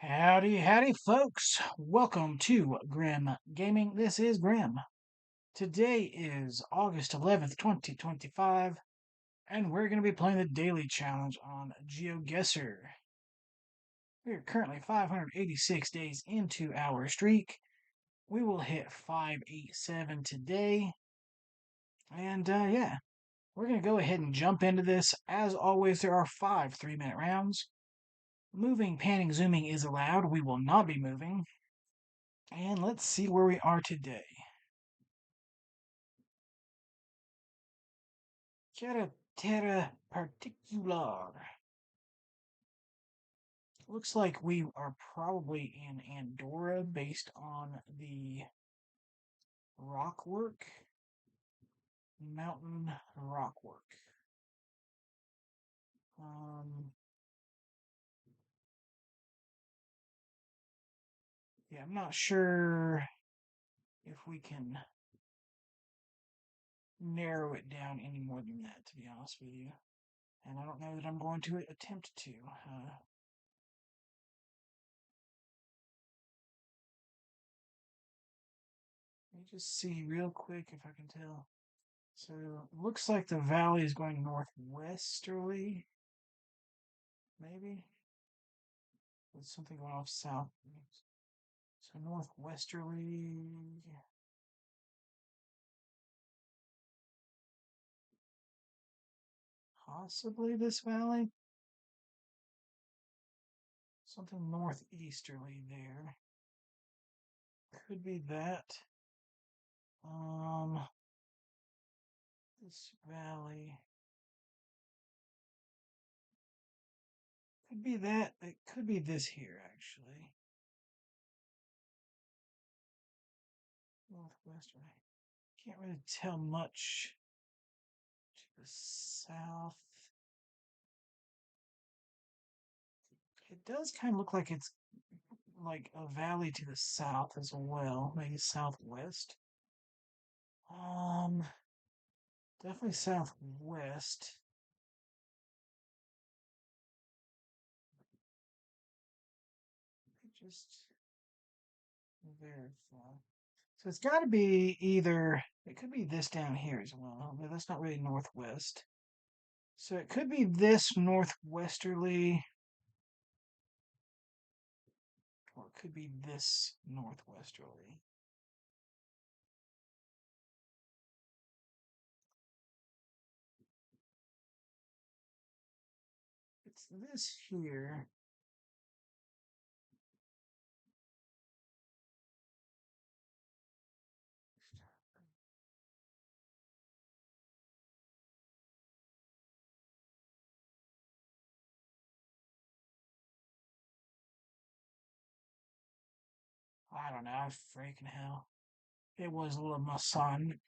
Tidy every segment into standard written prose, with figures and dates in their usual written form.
Howdy, howdy, folks. Welcome to Grim Gaming. This is Grim. Today is August 11th, 2025, and we're going to be playing the daily challenge on GeoGuessr. We are currently 586 days into our streak. We will hit 587 today. And yeah, we're going to go ahead and jump into this. As always, there are 5 3-minute rounds. Moving, panning, zooming is allowed. We will not be moving. And let's see where we are today. Carretera particular. Looks like we are probably in Andorra based on the rockwork. Mountain rockwork. Yeah, I'm not sure if we can narrow it down any more than that, to be honest with you. And I don't know that I'm going to attempt to. Let me just see real quick if I can tell. So it looks like the valley is going northwesterly, maybe, with something going off south. So northwesterly. Possibly this valley. Something northeasterly there. Could be that. This valley. Could be that. It could be this here, actually. Northwesterly. Can't really tell much to the south. It does kind of look like it's like a valley to the south as well, maybe southwest. Definitely southwest. Just verify. So it's got to be either, it could be this down here as well, but that's not really northwest. So it could be this northwesterly, or it could be this northwesterly. It's this here. I don't know, freaking hell. It was a little my son.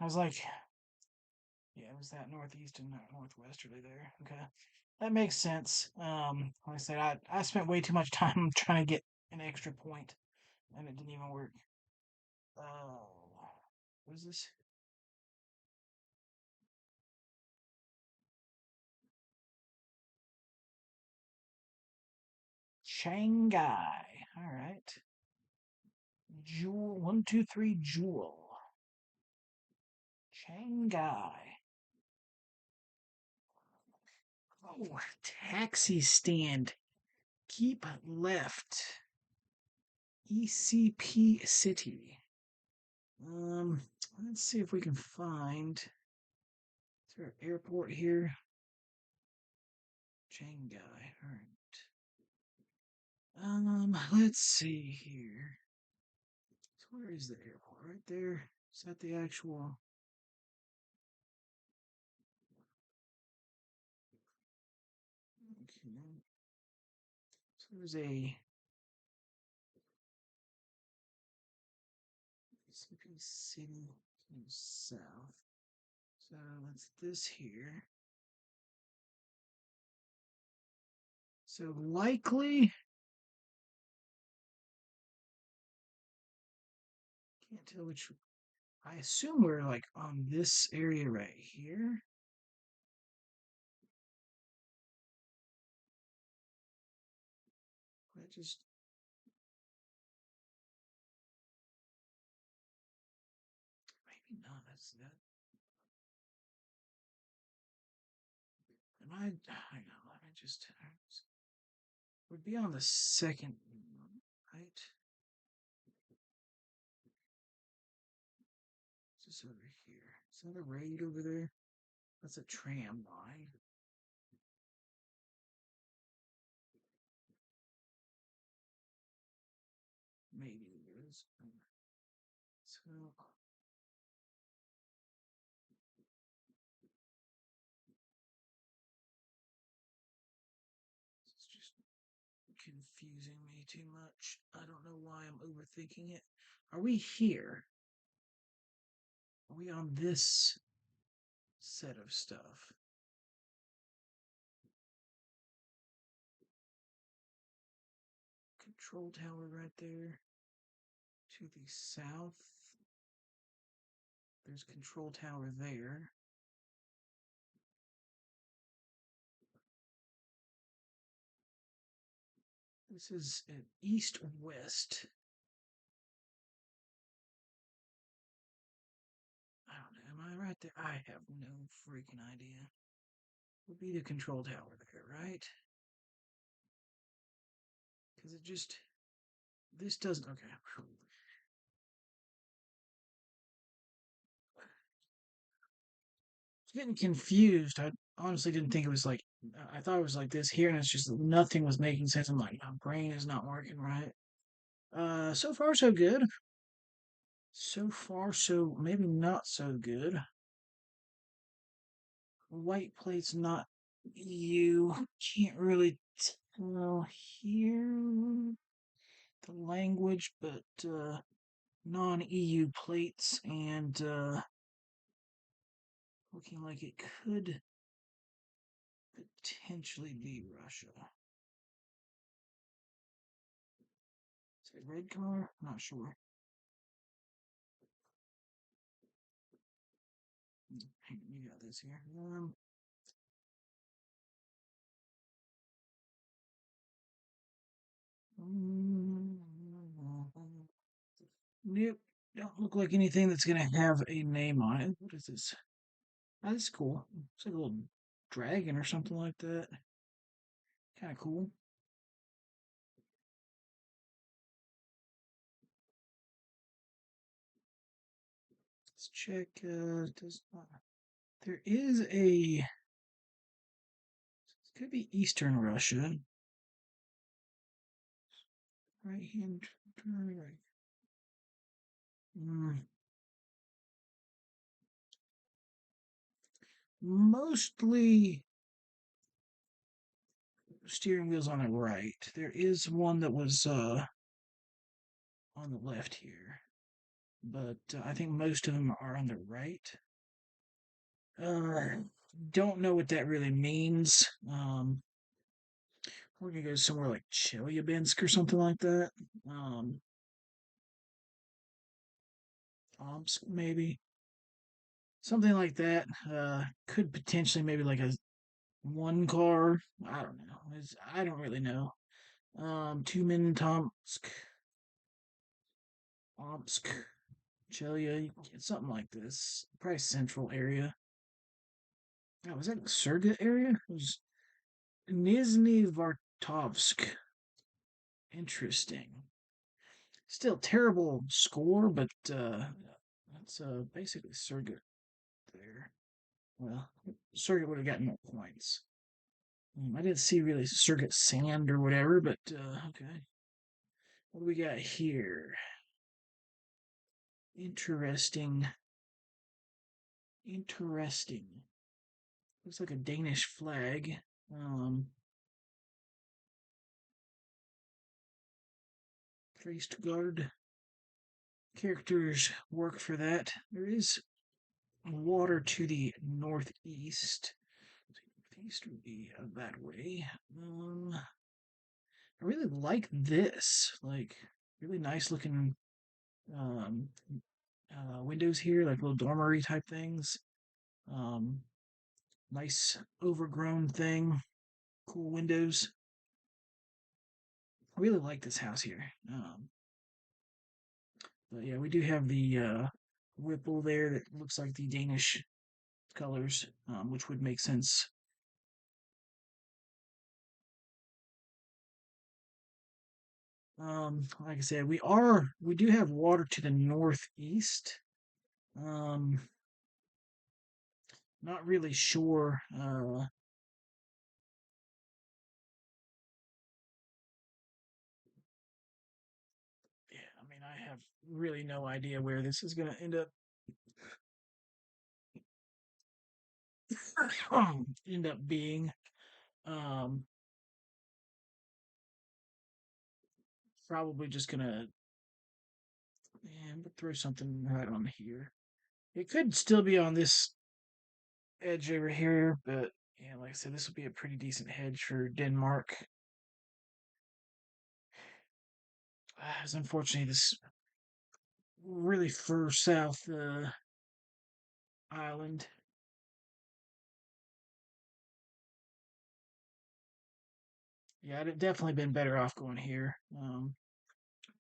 I was like, yeah, it was that northeast and northwesterly there. Okay. That makes sense. Like I said, I spent way too much time trying to get an extra point, and it didn't even work. What is this? Shanghai. All right. Jewel. 123 Jewel. Shanghai. Oh, taxi stand. Keep left. ECP City. Let's see if we can find. Is there an airport here? Shanghai. All right. Let's see here. So where is the airport? Right there. Is that the actual? Okay. So there's a Mississippi City south. So that's this here. So likely, can't tell which. I assume we're like on this area right here. just maybe not. That's that. Am I? Hang on. Let me just. Would be on the second, right? What's this over here? Is that a raid over there? That's a tram line. Maybe it is. So it's just confusing me too much. I don't know why I'm overthinking it. Are we here? Are we on this set of stuff? Control tower right there. To the south, there's control tower there. This is an east-west. I don't know. Am I right there? I have no freaking idea. Would be the control tower there, right? Because it just. This doesn't. Okay. Getting confused. I honestly didn't think it was like. I thought it was like this here, and it's just nothing was making sense. I'm like, my brain is not working right. So far so good. So far so maybe not so good. White plate's not EU. Can't really tell here the language, but non-EU plates and looking like it could potentially be Russia. Is it red car? Not sure. You got this here. Nope. Don't look like anything that's gonna have a name on it. What is this? Oh, that's cool. It's like a little dragon or something like that. Kind of cool. Let's check. Does not. There is a. It could be Eastern Russia. Right hand turn right. Mostly steering wheels on the right. There is one that was on the left here, but I think most of them are on the right. Uh, don't know what that really means. We're gonna go somewhere like Chelyabinsk or something like that. Omsk maybe, something like that. Could potentially maybe like a one car. I don't know. I don't really know. Tumen, Tomsk, Omsk, Chelia, something like this. Probably central area. Oh, was that the Surga area? It was Nizhny Vartovsk. Interesting. Still terrible score, but that's basically Surga there. Well, Surga would have gotten more points. I didn't see really Circuit Sand or whatever, but okay. What do we got here? Interesting. Interesting. Looks like a Danish flag. Priest Guard. Characters work for that. There is water to the northeast. Northeast would be that way. I really like this. Like, really nice looking um, windows here, like little dormery type things. Um, nice overgrown thing. Cool windows. I really like this house here. But yeah, we do have the Whipple there that looks like the Danish colors, which would make sense. Like I said, we do have water to the northeast. Um, Not really sure. Yeah, I mean, I have really no idea where this is going to end up end up being. Um, Probably just gonna throw something right on here. It could still be on this edge over here, but yeah, like I said, this would be a pretty decent hedge for Denmark. As unfortunately, this really far south island. Yeah, I'd have definitely been better off going here.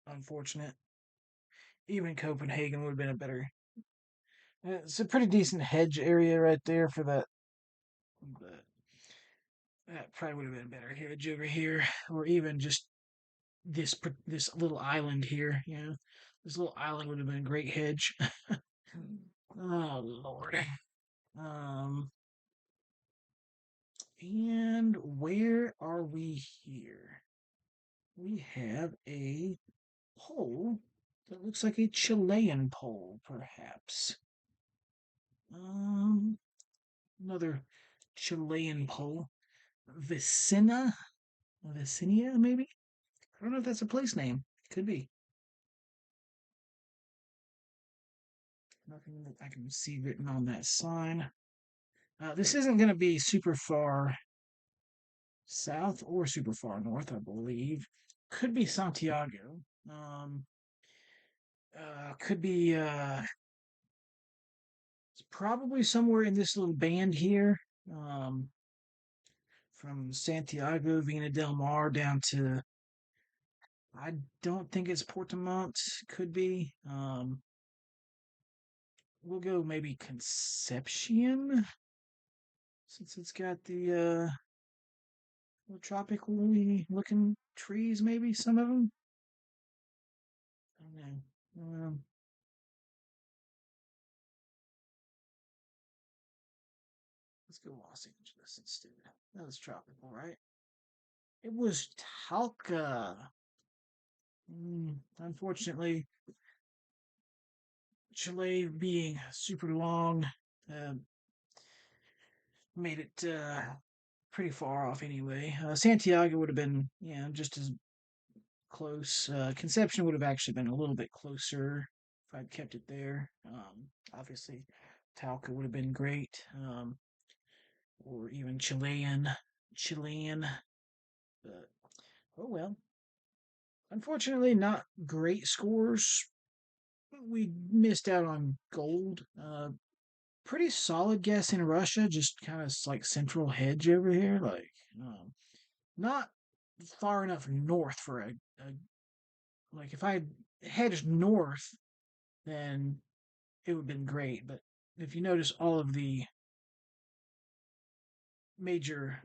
Unfortunate. Even Copenhagen would have been a better. It's a pretty decent hedge area right there for that, but that probably would have been a better hedge over here, or even just this little island here. You know, this little island would have been a great hedge. Oh Lord. Um, and where are we here? We have a pole that looks like a Chilean pole, perhaps. Um, Another Chilean pole. Vicina? Vicinia, maybe? I don't know if that's a place name. Could be. Nothing that I can see written on that sign. This isn't going to be super far south or super far north, I believe. Could be Santiago. Um, could be it's probably somewhere in this little band here. Um, from Santiago, Vina del Mar down to I don't think it's Portimont. Could be. We'll go maybe Concepcion since it's got the tropically looking trees. Maybe some of them. I don't know. Let's go Los Angeles instead. That was tropical, right? It was Talca. Unfortunately, Chile being super long uh, made it pretty far off anyway. Santiago would have been, just as close. Conception would have actually been a little bit closer if I'd kept it there. Obviously, Talca would have been great, or even Chilean. But oh well. Unfortunately, not great scores. We missed out on gold. Pretty solid guess in Russia, just kind of like central hedge over here. Not far enough north for a like if I had hedged north, then it would have been great. But if you notice, all of the major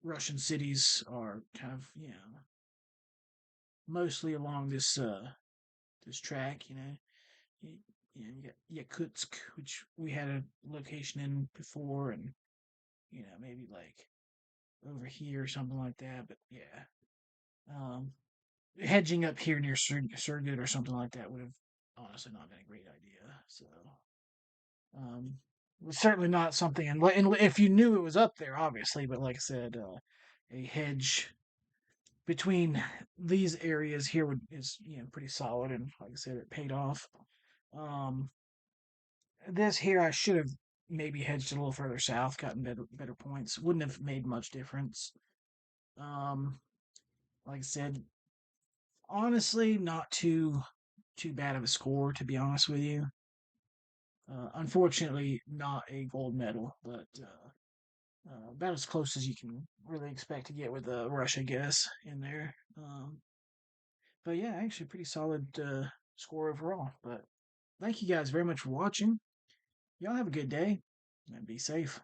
Russian cities are kind of mostly along this track. You, you got Yakutsk, which we had a location in before, and maybe like over here or something like that. But yeah, um, hedging up here near Surgut or something like that would have honestly not been a great idea. So um, it was certainly not something. And if you knew it was up there, obviously, but like I said, a hedge between these areas here is pretty solid, and like I said, it paid off. Um, this here, I should have maybe hedged a little further south, gotten better points. Wouldn't have made much difference. Um, like I said, honestly, not too bad of a score, to be honest with you. Unfortunately, not a gold medal, but about as close as you can really expect to get with a Russia guess in there. But yeah, actually, pretty solid score overall. But thank you guys very much for watching. Y'all have a good day and be safe.